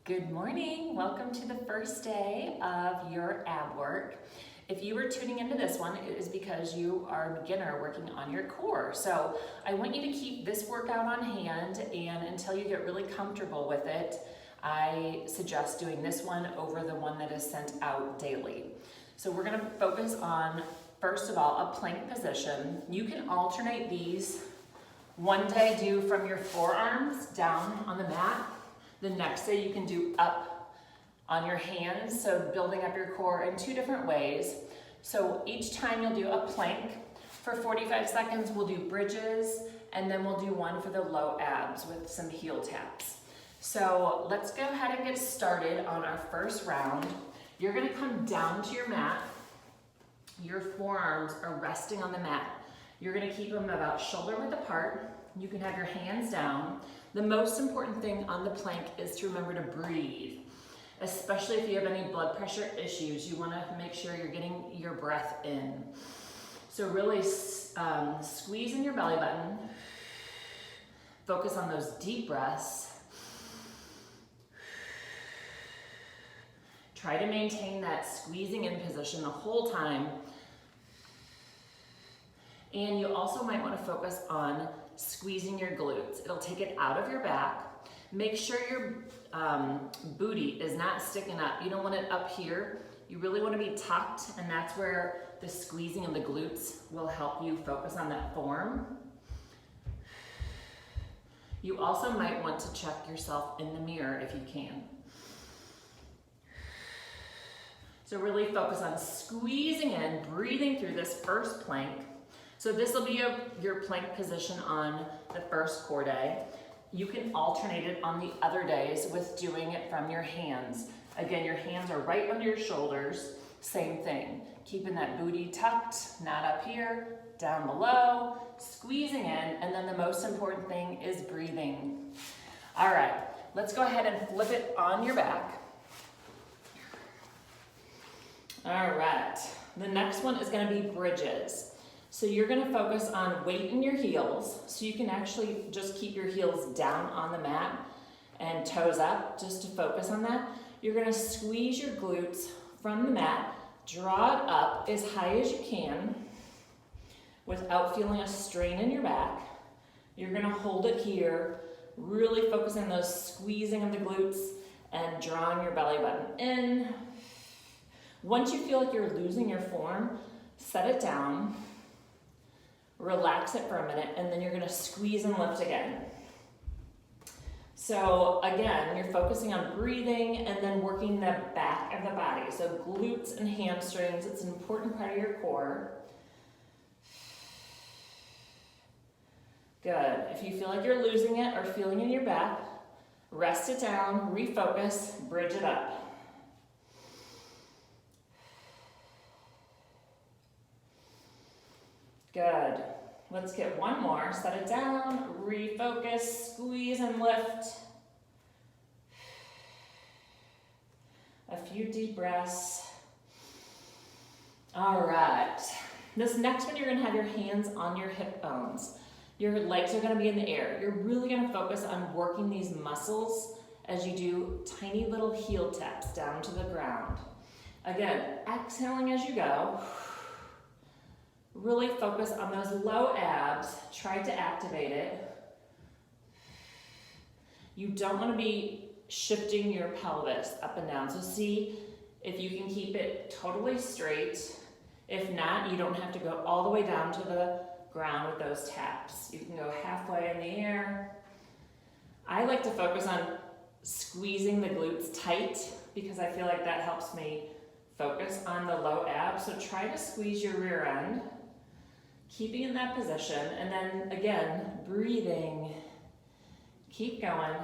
Good morning. Welcome to the first day of your ab work. If you were tuning into this one, it is because you are a beginner working on your core. So I want you to keep this workout on hand, and until you get really comfortable with it, I suggest doing this one over the one that is sent out daily. So we're going to focus on, first of all, a plank position. You can alternate these. One day do from your forearms down on the mat. The next day you can do up on your hands, so building up your core in two different ways. So each time you'll do a plank. For 45 seconds we'll do bridges, and then we'll do one for the low abs with some heel taps. So let's go ahead and get started on our first round. You're gonna come down to your mat. Your forearms are resting on the mat. You're gonna keep them about shoulder width apart. You can have your hands down. The most important thing on the plank is to remember to breathe, especially if you have any blood pressure issues. You want to make sure you're getting your breath in. So really squeeze in your belly button. Focus on those deep breaths. Try to maintain that squeezing in position the whole time. And you also might want to focus on squeezing your glutes. It'll take it out of your back. Make sure your booty is not sticking up. You don't want it up here. You really want to be tucked, and that's where the squeezing of the glutes will help you focus on that form. You also might want to check yourself in the mirror if you can. So really focus on squeezing in, breathing through this first plank. So this will be your plank position on the first core day. You can alternate it on the other days with doing it from your hands. Again, your hands are right under your shoulders. Same thing. Keeping that booty tucked, not up here, down below, squeezing in, and then the most important thing is breathing. All right, let's go ahead and flip it on your back. All right, the next one is gonna be bridges. So you're gonna focus on weight in your heels, so you can actually just keep your heels down on the mat and toes up, just to focus on that. You're gonna squeeze your glutes from the mat, draw it up as high as you can without feeling a strain in your back. You're gonna hold it here, really focus on those squeezing of the glutes and drawing your belly button in. Once you feel like you're losing your form, set it down. Relax it for a minute, and then you're gonna squeeze and lift again. So again, you're focusing on breathing and then working the back of the body. So glutes and hamstrings, it's an important part of your core. Good. If you feel like you're losing it or feeling in your back, rest it down, refocus, bridge it up. Good. Let's get one more. Set it down, refocus, squeeze and lift. A few deep breaths. All right. This next one, you're gonna have your hands on your hip bones. Your legs are gonna be in the air. You're really gonna focus on working these muscles as you do tiny little heel taps down to the ground. Again, exhaling as you go. Really focus on those low abs. Try to activate it. You don't want to be shifting your pelvis up and down. So see if you can keep it totally straight. If not, you don't have to go all the way down to the ground with those taps. You can go halfway in the air. I like to focus on squeezing the glutes tight because I feel like that helps me focus on the low abs. So try to squeeze your rear end. Keeping in that position, and then again, breathing. Keep going.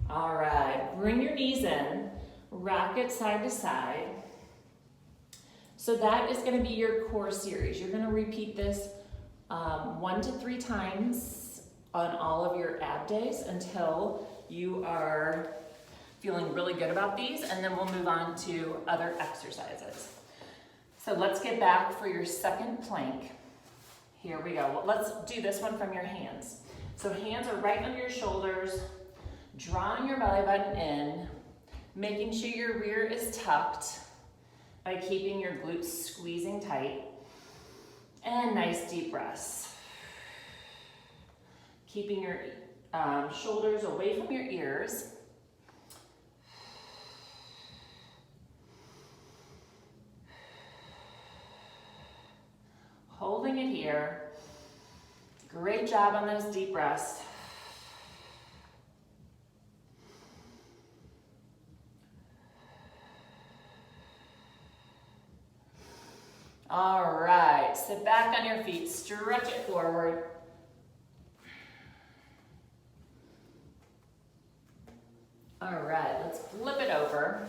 All right, bring your knees in, rock it side to side. So that is gonna be your core series. You're gonna repeat this 1 to 3 times on all of your ab days until you are feeling really good about these, and then we'll move on to other exercises. So let's get back for your second plank. Here we go. Well, let's do this one from your hands. So hands are right under your shoulders. Drawing your belly button in, making sure your rear is tucked by keeping your glutes squeezing tight. And nice deep breaths. Keeping your shoulders away from your ears. Holding it here. Great job on those deep breaths. All right, sit back on your feet, stretch it forward. All right, let's flip it over.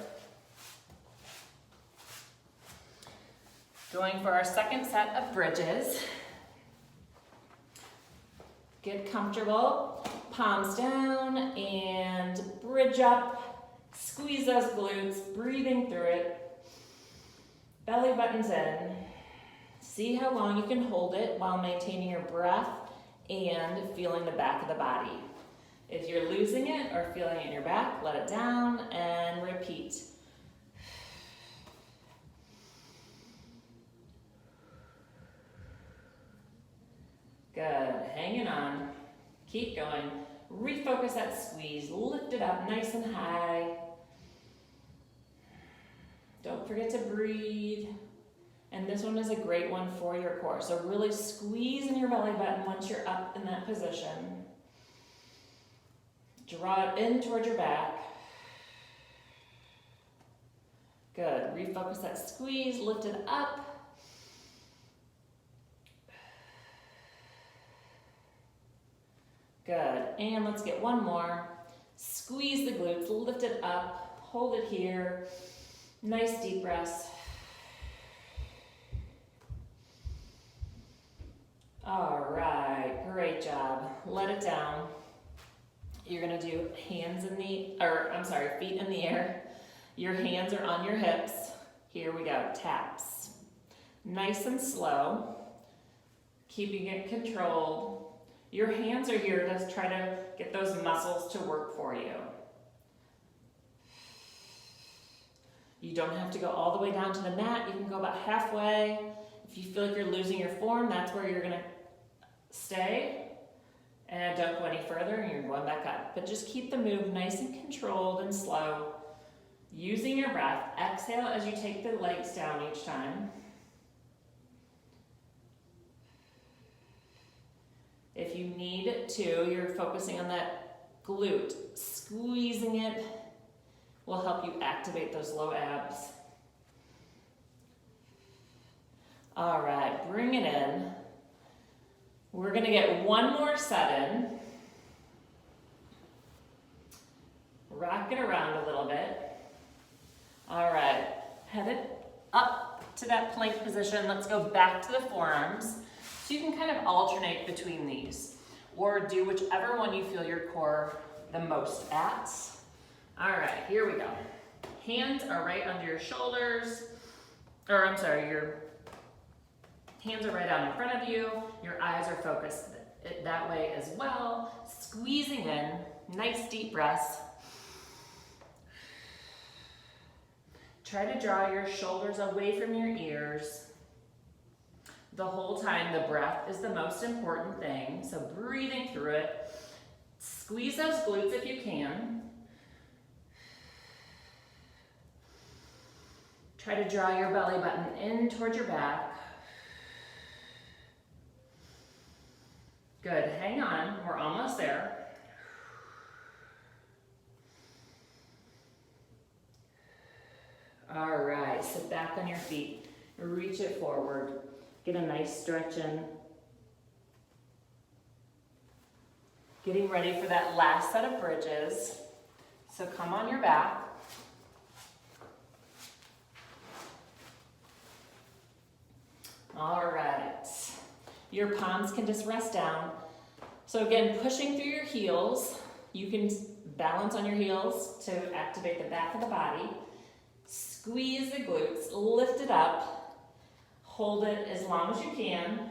Going for our second set of bridges. Get comfortable, palms down and bridge up. Squeeze those glutes, breathing through it. Belly button's in. See how long you can hold it while maintaining your breath and feeling the back of the body. If you're losing it or feeling it in your back, let it down and repeat. Good, hanging on. Keep going. Refocus that squeeze. Lift it up nice and high. Don't forget to breathe. And this one is a great one for your core. So really squeeze in your belly button once you're up in that position. Draw it in towards your back. Good. Refocus that squeeze. Lift it up. Good. And let's get one more. Squeeze the glutes. Lift it up. Hold it here. Nice deep breaths. All right, great job. Let it down. You're gonna do feet in the air. Your hands are on your hips. Here we go, taps. Nice and slow, keeping it controlled. Your hands are here to try to get those muscles to work for you. You don't have to go all the way down to the mat. You can go about halfway. If you feel like you're losing your form, that's where you're gonna stay. And don't go any further, and you're going back up. But just keep the move nice and controlled and slow. Using your breath. Exhale as you take the legs down each time. If you need to, you're focusing on that glute. Squeezing it will help you activate those low abs. All right, bring it in. We're gonna get one more set in. Rock it around a little bit. All right, head it up to that plank position. Let's go back to the forearms. So you can kind of alternate between these or do whichever one you feel your core the most at. All right, here we go. Hands are right under your shoulders, your hands are right out in front of you. Your eyes are focused that way as well. Squeezing in, nice deep breaths. Try to draw your shoulders away from your ears. The whole time, the breath is the most important thing. So breathing through it. Squeeze those glutes if you can. Try to draw your belly button in towards your back. Good, hang on, we're almost there. All right, sit back on your feet, reach it forward, get a nice stretch in. Getting ready for that last set of bridges. So come on your back. All right, your palms can just rest down. So again, pushing through your heels. You can balance on your heels to activate the back of the body. Squeeze the glutes, lift it up. Hold it as long as you can.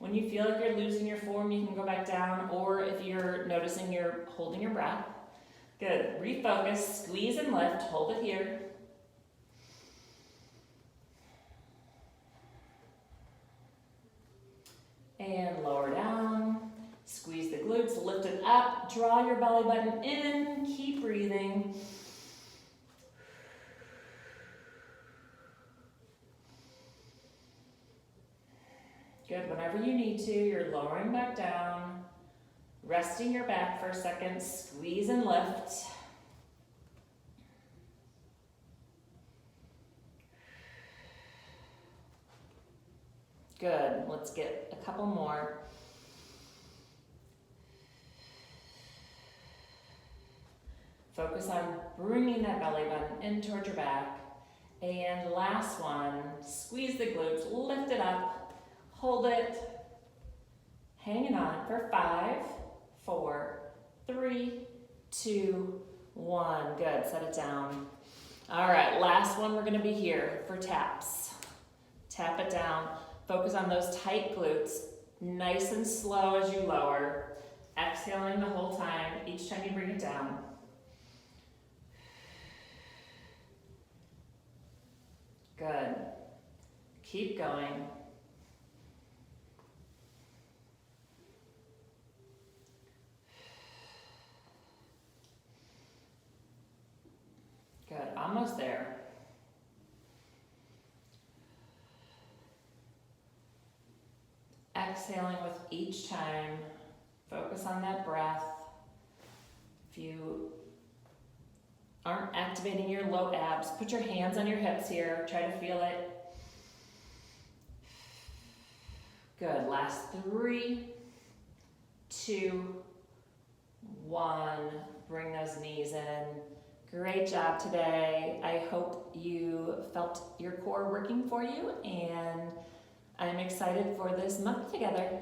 When you feel like you're losing your form, you can go back down, or if you're noticing you're holding your breath. Good. Refocus, squeeze and lift. Hold it here. And lower down. Squeeze the glutes, lift it up, draw your belly button in, keep breathing. Good, whenever you need to, you're lowering back down, resting your back for a second, squeeze and lift. Good, let's get a couple more. Focus on bringing that belly button in towards your back. And last one, squeeze the glutes, lift it up, hold it, hanging on for 5, 4, 3, 2, 1. Good, set it down. All right, last one, we're gonna be here for taps. Tap it down, focus on those tight glutes, nice and slow as you lower, exhaling the whole time, each time you bring it down. Good. Keep going. Good. Almost there. Exhaling with each time. Focus on that breath. If you aren't activating your low abs, put your hands on your hips here. Try to feel it. Good. Last 3, 2, 1. Bring those knees in. Great job today. I hope you felt your core working for you, and I'm excited for this month together.